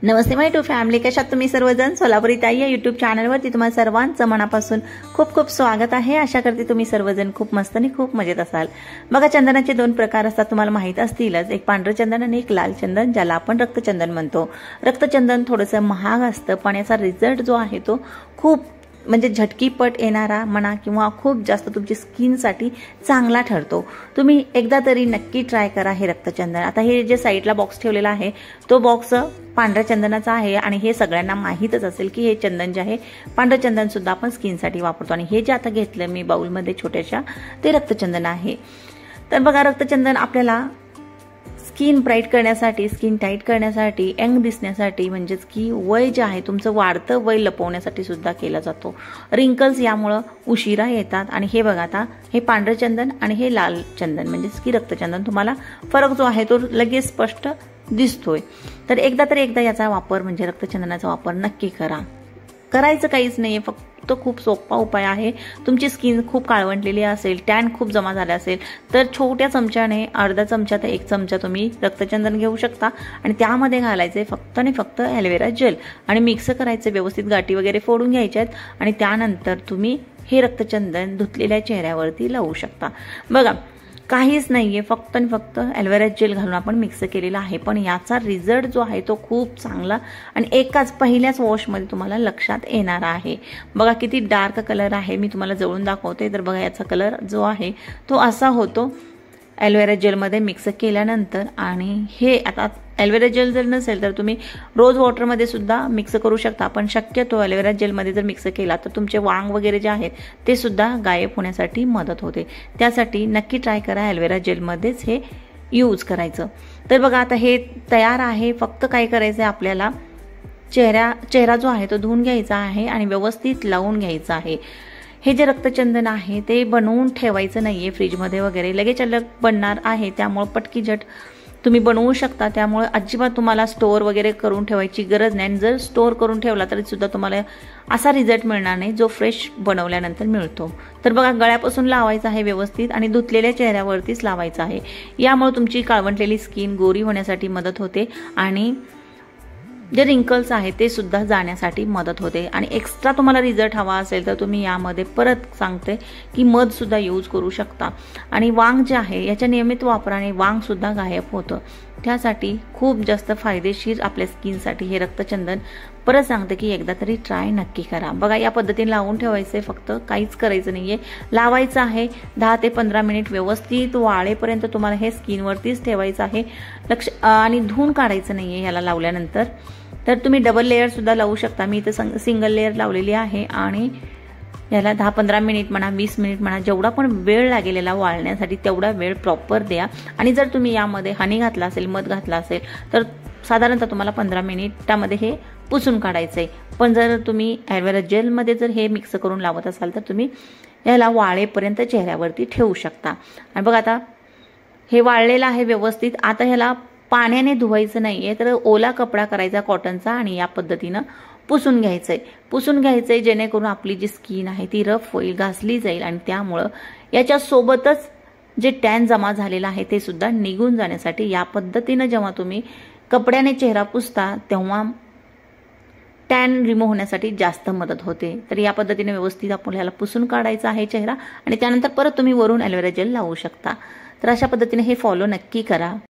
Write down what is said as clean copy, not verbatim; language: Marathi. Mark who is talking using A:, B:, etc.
A: नमस्ते माय टू फॅमिली, कशात तुम्ही सर्वजण? सोलापुरी ताई या यूट्यूब चॅनलवरती तुम्हाला सर्वांचं मनापासून खूप खूप स्वागत आहे। आशा करते तुम्ही सर्वजण खूप मस्त आणि खूप मजेत असाल। बघा, चंदनाचे दोन प्रकार असतात, तुम्हाला माहित असतीलच, एक पांढरं चंदन आणि एक लाल चंदन, ज्याला आपण रक्तचंदन म्हणतो। रक्तचंदन थोडंसं महाग असतं, पण याचा रिझल्ट जो आहे तो खूप म्हणजे झटकीपट येणारा म्हणा किंवा खूप जास्त तुमची स्किनसाठी चांगला ठरतो। तुम्ही एकदा तरी नक्की ट्राय करा हे रक्तचंदन। आता हे जे साईडला बॉक्स ठेवलेला आहे तो बॉक्स पांढऱ्या चंदनाचा आहे आणि हे सगळ्यांना माहीतच असेल की हे चंदन जे आहे, पांढरं चंदन सुद्धा आपण स्किनसाठी वापरतो। आणि हे जे आता घेतलं मी बाउलमध्ये छोट्याशा, ते रक्तचंदन आहे। तर बघा, रक्तचंदन आपल्याला स्किन ब्राईट करण्यासाठी, स्किन टाईट करण्यासाठी, यंग दिसण्यासाठी, म्हणजेच की वय जे आहे तुमचं वाढतं वय लपवण्यासाठी सुद्धा केला जातो। रिंकल्स यामुळे उशिरा येतात। आणि हे बघा, आता हे पांढरं चंदन आणि हे लाल चंदन म्हणजेच की रक्तचंदन, तुम्हाला फरक जो आहे तो लगेच स्पष्ट दिसतोय। तर एकदा याचा वापर म्हणजे रक्तचंदनाचा वापर नक्की करा। करायचं काहीच नाहीये, फक्त खूप सोपा उपाय आहे। तुमची स्किन खूप काळवंडलेली असेल, टॅन खूप जमा झाला असेल, तर छोट्या चमच्याने, अर्धा चमचा ते 1 चमचा तुम्ही रक्तचंदन घेऊ शकता आणि त्यामध्ये घालायचे फक्त आणि फक्त ॲलोवेरा जेल आणि मिक्स करायचे व्यवस्थित, गाठी वगैरे फोडून घ्यायच्यात आणि त्यानंतर तुम्ही हे रक्तचंदन धुतलेल्या चेहऱ्यावरती लावू शकता। बघा, काहीच नाहीये, फक्त आणि फक्त ॲलोवेरा जेल घालून आपण मिक्स केलेला आहे, पण याचा रिझल्ट जो आहे तो खूप चांगला आणि एकाच पहिल्याच वॉशमध्ये तुम्हाला लक्षात येणार आहे। बघा किती डार्क कलर आहे, मी तुम्हाला जवळून दाखवते। तर बघा, याचा कलर जो आहे तो असा होतो ॲलोवेरा जेलमध्ये मिक्स केल्यानंतर। आणि हे आता ॲलोवेरा जेल जर नसेल तर तुम्ही रोज वॉटरमध्ये सुद्धा मिक्स करू शकता, पण शक्यतो ॲलोवेरा जेलमध्ये जर मिक्स केला तर तुमचे वांग वगैरे जे आहेत ते सुद्धा गायब होण्यासाठी मदत होते। त्यासाठी नक्की ट्राय करा ॲलोवेरा जेलमध्येच हे यूज करायचं। तर बघा, आता हे तयार आहे। फक्त काय करायचं आहे, आपल्याला चेहरा जो आहे तो धुवून घ्यायचा आहे आणि व्यवस्थित लावून घ्यायचा आहे। हे जे रक्तचंदन आहे ते बनवून ठेवायचं नाहीये फ्रीजमध्ये वगैरे, लगेच अलग बनणार आहे, त्यामुळे पटकी झट तुम्ही बनवू शकता। त्यामुळे अजिबात तुम्हाला स्टोअर वगैरे करून ठेवायची गरज नाही। जर स्टोअर करून ठेवला तरी सुद्धा तुम्हाला असा रिझल्ट मिळणार नाही जो फ्रेश बनवल्यानंतर मिळतो। तर बघा, गळ्यापासून लावायचा आहे व्यवस्थित आणि धुतलेल्या चेहऱ्यावरतीच लावायचा आहे। यामुळे तुमची काळवंडलेली स्किन गोरी होण्यासाठी मदत होते आणि जे रिंकल्स आहे ते सुद्धा जाण्यासाठी मदत होते। आणि एक्स्ट्रा तुम्हाला रिझल्ट हवा असेल तर तुम्ही यामध्ये परत सांगते की मध सुद्धा यूज करू शकता। आणि वांग जे आहे याच्या नियमित वापराने वांग सुद्धा गायब होतं, त्यासाठी खूप जास्त फायदेशीर आपल्या स्किनसाठी हे रक्तचंदन। परत सांगते की एकदा तरी ट्राय नक्की करा। बघा, या पद्धतीने लावून ठेवायचे, फक्त काहीच करायचं नाहीये, लावायचं आहे 10 ते 15 मिनिट व्यवस्थित वाळेपर्यंत तुम्हाला हे स्किनवरतीच ठेवायचं आहे। आणि धुवून काढायचं नाहीये याला लावल्यानंतर। तर तुम्ही डबल लेअर सुद्धा लावू शकता, मी इथं सिंगल लेअर लावलेली आहे। आणि याला 10-15 मिनिट म्हणा, 20 मिनिट म्हणा, जेवढा पण वेळ लागेल याला वाळण्यासाठी तेवढा वेळ प्रॉपर द्या। आणि जर तुम्ही यामध्ये हनी घातला असेल, मध घातला असेल, तर साधारणतः तुम्हाला 15 मिनिटामध्ये हे पुसून काढायचंय। पण जर तुम्ही ॲलोवेरा जेलमध्ये जर हे मिक्स करून लावत असाल तर तुम्ही याला वाळेपर्यंत चेहऱ्यावरती ठेवू शकता। आणि बघा, आता हे वाळलेलं आहे व्यवस्थित। आता ह्याला पाण्याने धुवायचं नाहीये, तर ओला कपडा करायचा कॉटनचा आणि या पद्धतीनं पुसून घ्यायचंय जेणेकरून आपली जी स्किन आहे ती रफ होईल, घासली जाईल आणि त्यामुळं याच्या सोबतच जे टॅन जमा झालेला आहे ते सुद्धा निघून जाण्यासाठी या पद्धतीनं जेव्हा तुम्ही कपड्याने चेहरा पुसता तेव्हा टॅन रिमूव्ह होण्यासाठी जास्त मदत होते। तर या पद्धतीने व्यवस्थित आपल्याला पुसून काढायचा आहे चेहरा आणि त्यानंतर परत तुम्ही वरून ॲलोवेरा जेल लावू शकता। तर अशा पद्धतीने हे फॉलो नक्की करा।